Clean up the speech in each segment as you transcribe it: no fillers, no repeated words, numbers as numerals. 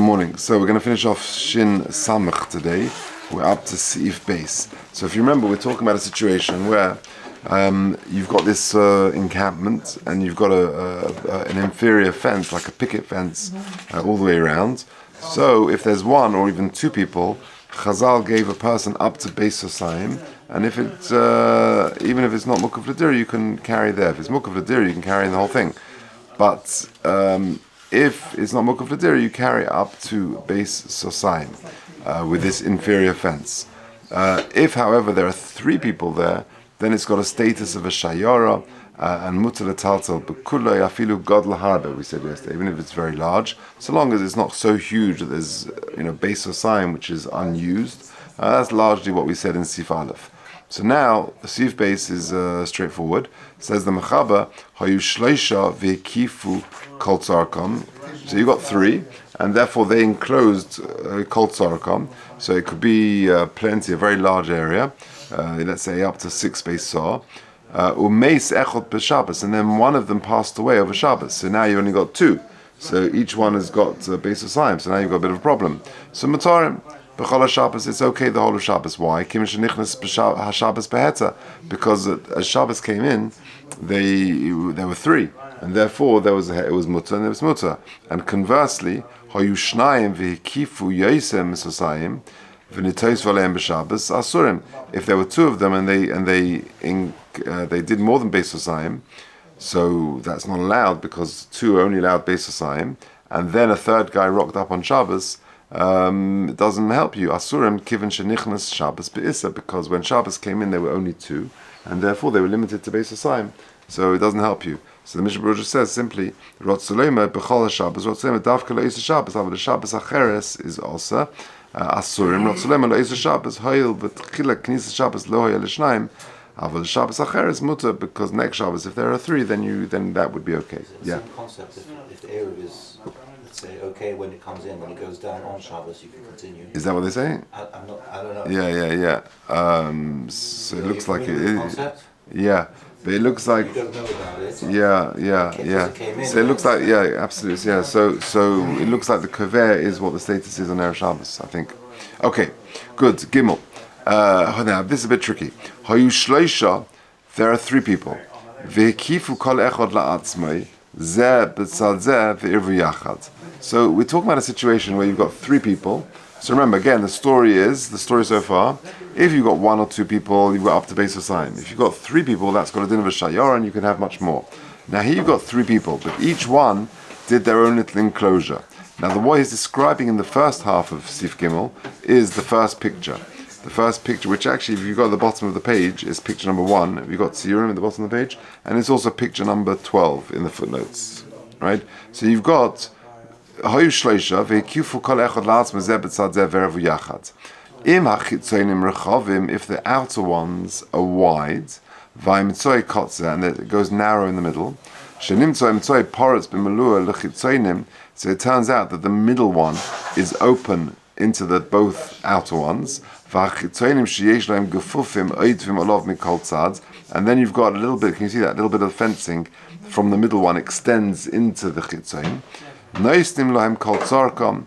morning. So we're going to finish off Shin Samach today. We're up to Seif base. So if you remember, we're talking about a situation where you've got this encampment and you've got an inferior fence, like a picket fence, all the way around. So if there's one or even two people, Chazal gave a person up to Beis Hosayim, and if it's even if it's not Mukaf L'Dir, you can carry there. If it's Mukaf L'Dir, you can carry in the whole thing. But if it's not Mukaf L'Dir, you carry up to Beis Hosayim with this inferior fence. If, however, there are three people there, then it's got a status of a shayara and mutar l'taltal b'kulay afilu godl harbe. We said yesterday, even if it's very large, so long as it's not so huge that there's Beis Hosayim which is unused. That's largely what we said in Sif Aleph. So now the Sif base is straightforward. It says the Mechaber hayu shleisha ve'kifu kol tzarkom. So you got three, and therefore they enclosed kol tzarkom. So it could be plenty, a very large area. Let's say up to 6 base saw. Umeis echot b'Shabbos, and then one of them passed away over Shabbos. So now you only got two. So each one has got Beis Hosayim. So now you've got a bit of a problem. So Matarim b'chol Shabbos, it's okay the whole of Shabbos. Why? Kim shenichnas Shabbos beheta, because as Shabbos came in, there were three, and therefore it was mutar and there was mutar. And conversely, hayu shnayim v'kifu yosem Hosayim. If there were two of them and they did more than Beis Hosayim, so that's not allowed because two only allowed Beis Hosayim, and then a third guy rocked up on Shabbos, it doesn't help you. Asurim kiven shenichnas Shabbos be'issa, because when Shabbos came in there were only two, and therefore they were limited to Beis Hosayim, so it doesn't help you. So the Mishnah Berurah says simply, Rotzulema b'chol Shabbos, Rotzulema davka lo'isa Shabbos, but the Shabbos acheres is also Asurim Rotzulema lo'isa Shabbos, hoil v'tchila knisa Shabbos lo hoil l'shnayim, aval Shabbos acheres mutar, because next Shabbos if there are three, then that would be okay. Yeah. Same concept. If the Erev is, let's say, okay when it comes in, when it goes down on Shabbos, you can continue. Is that what they're saying? I don't know. Yeah. So it looks like it is. Concept? Yeah. But it looks like, you don't know about it. Yeah. So it looks like, absolutely, yeah. So it looks like the kover is what the status is on Erev Shabbos, I think. Okay, good. Gimel. Now this is a bit tricky. Hayu shleisha, there are three people. Ve'kifu kol echad la'atzmai, zeh b'tzad zeh ve'irvu yachad. So we're talking about a situation where you've got three people. So remember, again, the story so far, if you've got one or two people, you've got up to Beis Hosayim. If you've got three people, that's got a din of a shayara, and you can have much more. Now here you've got three people, but each one did their own little enclosure. Now what he's describing in the first half of Sif Gimel is the first picture. The first picture, which actually, if you go at the bottom of the page, is picture number 1. You've got Tziyurim at the bottom of the page, and it's also picture number 12 in the footnotes. Right? So you've got Hayu Shleisha ve'kifu kol echad la'atzma zeh b'tzad zeh ve'revu yachad. Im hachitzonim rechavim, if the outer ones are wide, v'imitzoi kotze, and it goes narrow in the middle. Shenimtzoi imitzoi poretz b'melua l'chitzonim. So it turns out that the middle one is open into the both outer ones. V'achitzonim sheyesh lahem gefufim oidvim olav mikol tzad. And then you've got a little bit. Can you see that? A little bit of fencing from the middle one extends into the chitzonim. Noistim lahem kol tzarkom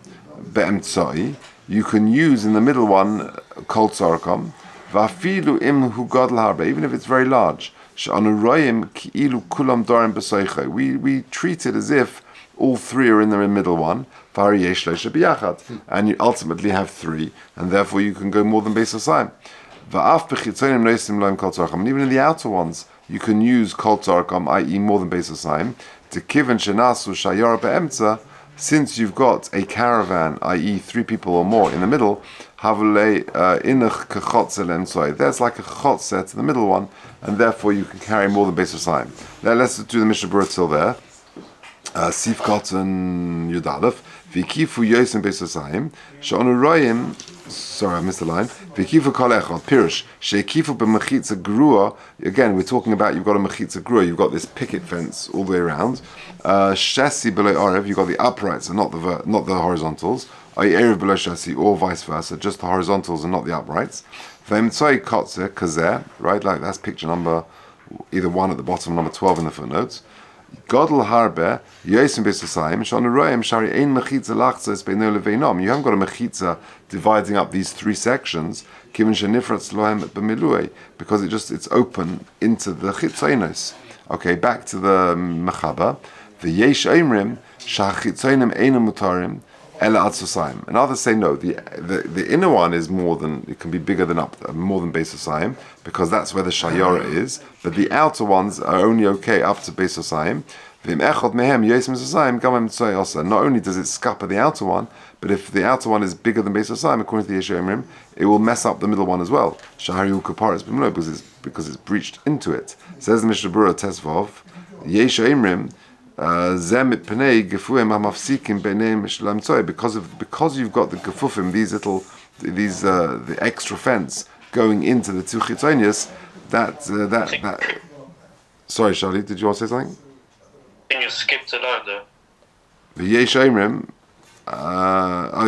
be'emtzoi. You can use in the middle one kol tzarkom. Va'afilu im hu godel harbe, even if it's very large. She'anu royim ki'ilu kulam dorim b'soichai. We treat it as if all three are in the middle one. V'ariyesh leisha b'yachad, and you ultimately have three, and therefore you can go more than Beis Hosayim. Va'af b'chitzonim noistim lahem kol tzarkom. And even in the outer ones, you can use kol tzarkom, i.e. more than Beis Hosayim. To kiven shenasu shayara be'emtza. Since you've got a caravan, i.e. three people or more in the middle, havulei inach kachotze lensoy. There's like a chotze to the middle one, and therefore you can carry more than Beis Hosayim. Now let's do the Mishnah Berurah till there. Sif Kotzen Yudalef. V'kifu yosem Beis Hosayim. She'onu royim. Sorry, I missed the line. V'kifu kol echad. Pirush. She'kifu b'mechitza grua. Again, we're talking about you've got a mechitza grua. You've got this picket fence all the way around. Shasi below orev. You've got the uprights and not the horizontals. Ay erev below shasi, or vice versa. Just the horizontals and not the uprights. V'emtzoi kotze kazeh. Right, like that's picture number either 1 at the bottom, number 12 in the footnotes. Godel harbe yosim besasayim shon roim shari ein mechitza lachzes beino leveinom. You haven't got a mechitza dividing up these three sections. Given shenifratz lohem b'milui, because it's open into the chitzonos. Okay, back to the mechaba. The yesh oimrim shachitzonim einam mutarim ela atzosayim. And others say no. The inner one is it can be bigger than more than besasayim, because that's where the shayora is. But the outer ones are only okay up to besasayim. Not only does it scupper the outer one, but if the outer one is bigger than besasayim, according to the Yeshomrim, it will mess up the middle one as well. Because it's breached into it. Says the Mishnah Berurah Tesvav, Yeshomrim because you've got the gefufim, the extra fence going into the two chitzonius, that sorry, Charlie, did you want to say something? Can you skip to that though? The yesh oimrim.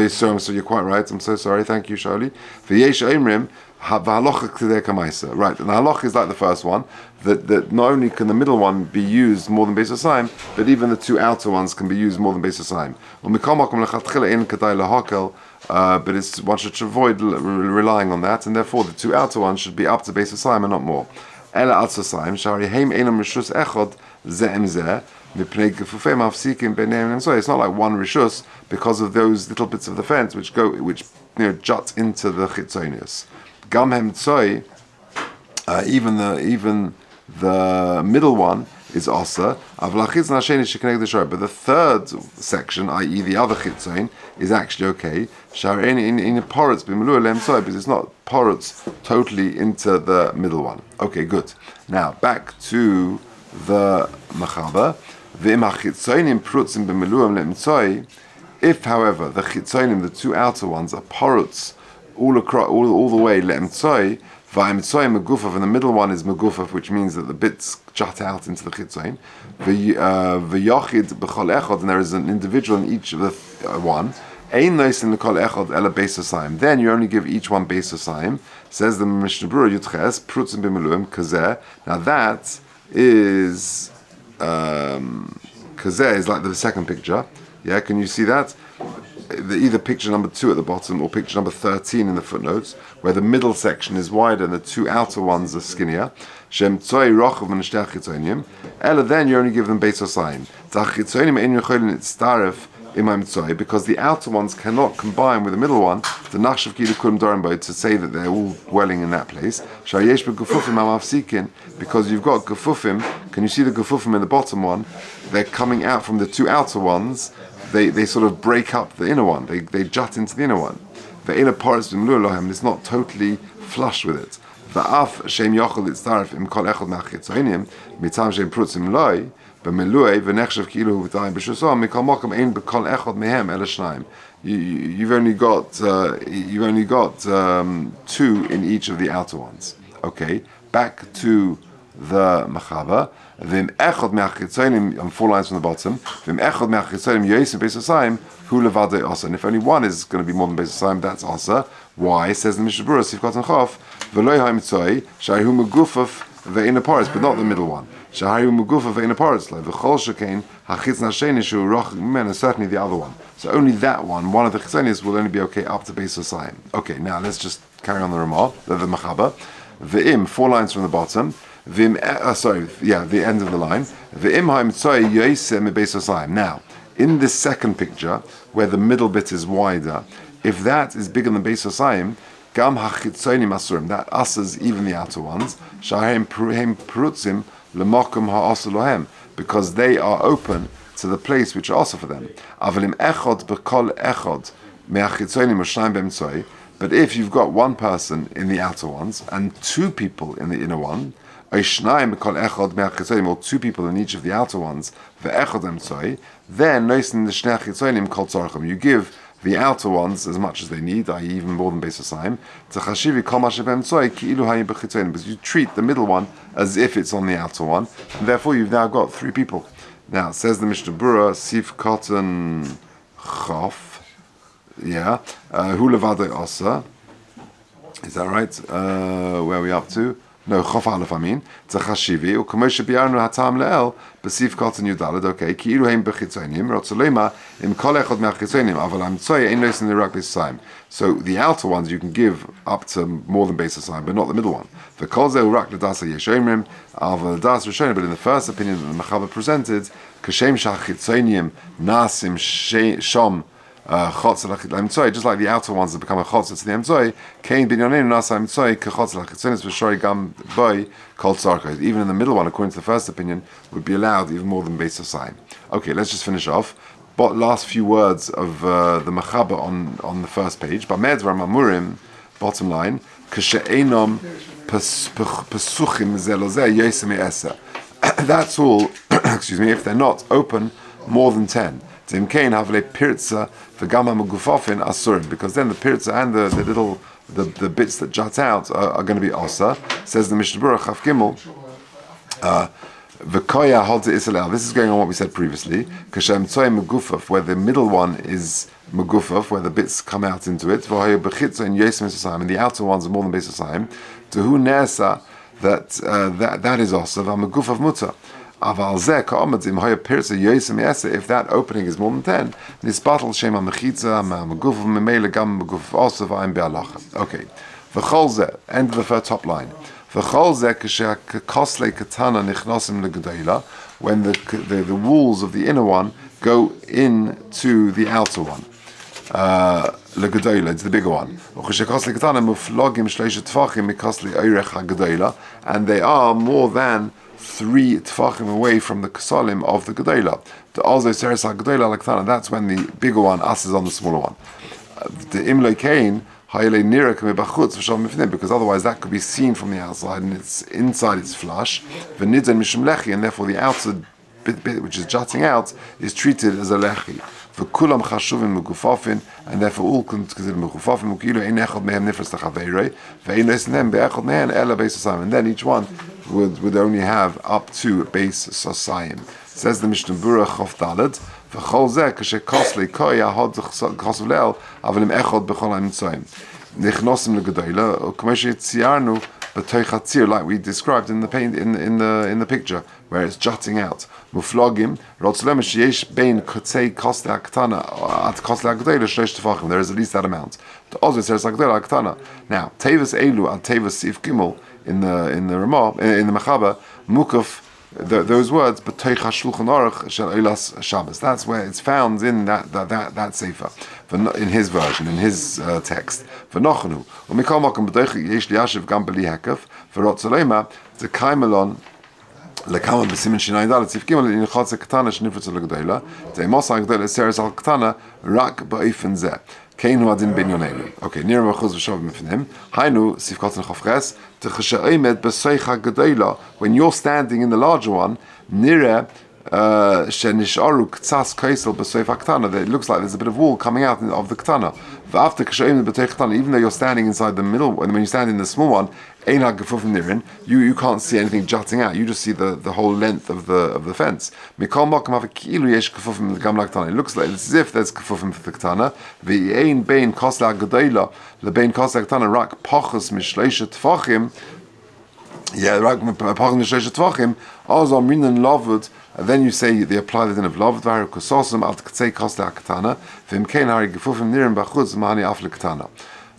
So you're quite right. I'm so sorry. Thank you, Charlie. The yesh oimrim. Right, and the halach is like the first one, that not only can the middle one be used more than besasayim, but even the two outer ones can be used more than besasayim. But one should avoid relying on that, and therefore the two outer ones should be up to besasayim and not more. It's not like one rishus because of those little bits of the fence which jut into the chitzonius. Gam hem tzoi, even the middle one is also. But the third section, i.e. the other chitzon, is actually okay. In porotz because it's not porotz totally into the middle one. Okay, good. Now back to the machaba. If, however, the chitzonim, the two outer ones, are porotz all the way le'emtzoi, v'emtzoi megufaf, and the middle one is megufaf, which means that the bits jut out into the chitzon. V'yochid b'chol echod, and there is an individual in each of the one. Ein nosin l'kol echod ela besasayim. Then you only give each one besasayim. Says the Mishnah Berurah Yudches prutzim b'meluim kazeh. Now that is kazeh is like the second picture. Yeah, can you see that? Either picture number 2 at the bottom or picture number 13 in the footnotes, where the middle section is wider and the two outer ones are skinnier. Shem tzoi rochav and shtei chitzonium. Ela, then you only give them besasayim. Chitzonium ein yocholin itztaref imam tzoi, because the outer ones cannot combine with the middle one. The nachshav kilu kulam dorimbo, to say that they're all dwelling in that place. Shayesh begufufim amafsikin, because you've got gufufim. Can you see the gufufim in the bottom one? They're coming out from the two outer ones. They sort of break up the inner one. They jut into the inner one. The inner part is it's not totally flush with it. Va'af shem yochel itzaref im kol echad ma'chitzonim mitam shem prutzim loy b'melui v'nechshav kilu v'tayim b'shusam mikol mokum ein b'kol echad mehem el shnayim. You've only got 2 in each of the outer ones. Okay, back to the machaba. V'im echad me'achitzonim, on 4 lines from the bottom. V'im echad me'achitzonim yosim besasayim hu levadei asa. And if only one is going to be more than besasayim, that's asa. Why? Says the Mishnah Berurah Sifkat and Chof v'loy ha'mitzoi shahu megufaf ve'ina paris, but not the middle one. Shahu megufaf ve'ina paris, like v'chol shekain hachitz nasheni shu roch men, and certainly the other one. So only that one of the chitzonis will only be okay up to besasayim. Okay, now let's just carry on the Ramah, the machaba. V'im, 4 lines from the bottom. The end of the line. Now, in this second picture, where the middle bit is wider, if that is bigger than besasayim, gam hachitzonim asurim, that users even the outer ones, shahem perutzim lemokum ha'asu lohem, because they are open to the place which are also for them. Avalim echod b'kol echod me'achitzonim u'shnayim b'emtzoi. But if you've got one person in the outer ones and 2 people in the inner one, or 2 people in each of the outer ones, then you give the outer ones as much as they need, i.e. even more than besasayim, because you treat the middle one as if it's on the outer one, and therefore you've now got 3 people. Now, says the Mishnah Berurah, Sif Cotton Chof, Hu levadei asa. Is that right? Where are we up to? No, Chof Aleph, I mean. Tzachashivi, U'kamo shebiarnu hatam le'el, B'sif Katan Yudalad, okay, Ki ilu heim b'chitzonim, Rotzolema, Im kol echad me'achitzonim, Aval Amtzoy, Ein lois in the Rak B'sayim. So the outer ones you can give up to more than Beis Hasayim, but not the middle one. The Kol Zeh Urak L'dasa Yeshomrim, Aval L'das Rishonim, but in the first opinion that the Mechaber presented, Kashem Shachitzonim, Nasim Shom, just like the outer ones that become a chotzer to the emzoy, Kain binyonin nasa emzoy kechotzer lachitzonis v'shori gam boy called sarkos. Even in the middle one, according to the first opinion, would be allowed even more than Beis Hasayim. Okay, let's just finish off. But last few words of the Mechaber on the first page. Bamedvar mamurim, bottom line, kashe'enom pesuchim zelozeh yosem e'eser. That's all. Excuse me. If they're not open more than 10. Because then the pirza and the bits that jut out are going to be osa. Says the Mishnah Berurah Chaf Gimel. V'koya holds Israel. This is going on what we said previously. Kashem tzoy megufaf, where the middle one is megufaf, where the bits come out into it. V'hoya bechitza in yosem esasayim, and the outer ones are more than Beis Hasayim. To who nesa that is osa. V'megufaf muta. If that opening is more than 10, okay. End of the first top line. When the walls of the inner one go into the outer one. It's the bigger one. And they are more than 3 tefachim away from the kasalim of the gedola. The also seres gedola laktana. That's when the bigger one asses on the smaller one. The imlo kain hayele nira k'mebachutz v'sham mifnim, because otherwise that could be seen from the outside and it's inside it's flush. V'nidzan mishum lechi, and therefore the outer bit which is jutting out is treated as a lechi. V'kulam chashuvim megufafin, and therefore all considered megufafin. Ukilu ein echad mehem nifras tachaveirei ve'ein esnem be'echad mehem ela beis hasayim, and then each one would only have up to Beis Hasayim. Says the Mishnah Berurah Chof Daled, v'chol zeh kashe kosli koya hod kosav le'el avalim echad b'chol ha'imtzoyim nichnosim le'gedola k'mo she'tziyarnu b'toich hatzir, like we described in the picture where it's jutting out. Muflogim rotzolem sheyesh bein kotzei kosli ha'ktana at kosli ha'gedola shlosh tefachim. There is at least that amount. The Ozer says ha'gedola ha'ktana. Now tevas elu at tevas sif gimel in the Ramah, in the Mechaber, mukaf, those words, b'toich hashulchan aruch shel eilas Shabbos. That's where it's found in that sefer, in his version, in his text. V'nochanu u'mikol makom b'toich yesh liyashiv gam b'li hekef v'rotzolema the kaimelon lekama b'simin shinai dalet sif gimel in chotze ketana shnifutz legedola zeimos ha'gedola seres al ketana rak ba'ofen zeh. Keinu adin ben yonelu. Okay, nira machuz v'shav mifnim. Hainu sifkat nechafres techasha'imed b'seicha gedola. When you're standing in the larger one, nira shenisharu k'tzas kaisel b'seifa ktana. It looks like there's a bit of wall coming out of the ktana. V'after kasha'imed b'teich ktana. Even though you're standing inside the middle, when you stand in the small one, ein ha'gefufim nirin, you can't see anything jutting out. You just see the whole length of the fence. Mikol makom ha've ki'ilu yesh gefufim gam la'ktana. It looks like as if there's gefufim for the ktana. V'yein bein kosla ha'gedola lebein kosla ha'ktana rak pachos mishleisha tefachim. Yeah, rak pachos mishleisha tefachim. Azam rinan lavud. And then you say they apply the din of lavud v'haru kososum al tktzei kosla ha'ktana v'imkein hari gefufim nirin b'chutz mahani af l'ktana.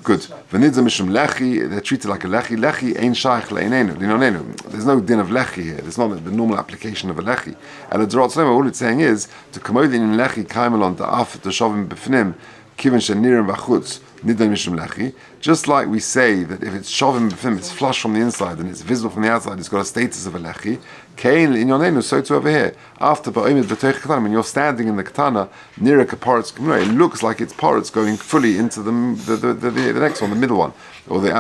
Good. V'nidza mishum lechi, they're treated like a lechi. Lechi ein shaykh le'inenu, linonenu. There's no din of lechi here. There's not the normal application of a lechi. And the Dorot Tzlema, all it's saying is, to komodin in lechi kaimelon da'af t'shovim b'fnim, kiven shenirim b'chutz, nidza mishum lechi. Just like we say that if it's shovim b'fnim, it's flush from the inside and it's visible from the outside, it's got a status of a lechi. Kain linonenu, so too over here. After ba'omid b'toich ketana, when you're standing in the ketana, near a kaparetz gemurah, it looks like it's paretz going fully into the next one, the middle one, or the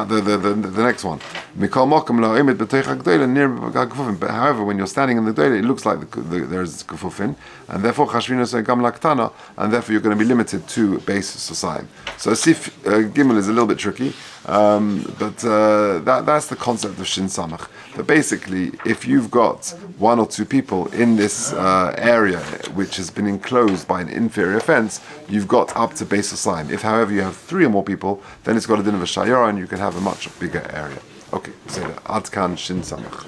next one. Mikol makom la'omid b'toich ha'gedola near ha'gefufin. But however, when you're standing in the gedola, it looks like there's gefufin, and therefore chashvina say gam la'ktana, and therefore you're going to be limited to Beis Hasayim. So Sif Gimel is a little bit tricky, but that's the concept of Shin Samach. But basically, if you've got 1 or 2 people in this area which has been enclosed by an inferior fence, you've got up to Beis Hasayim. If, however, you have 3 or more people, then it's got a din of a shayara and you can have a much bigger area. אוקיי, בסדר. עד כאן שין סמך.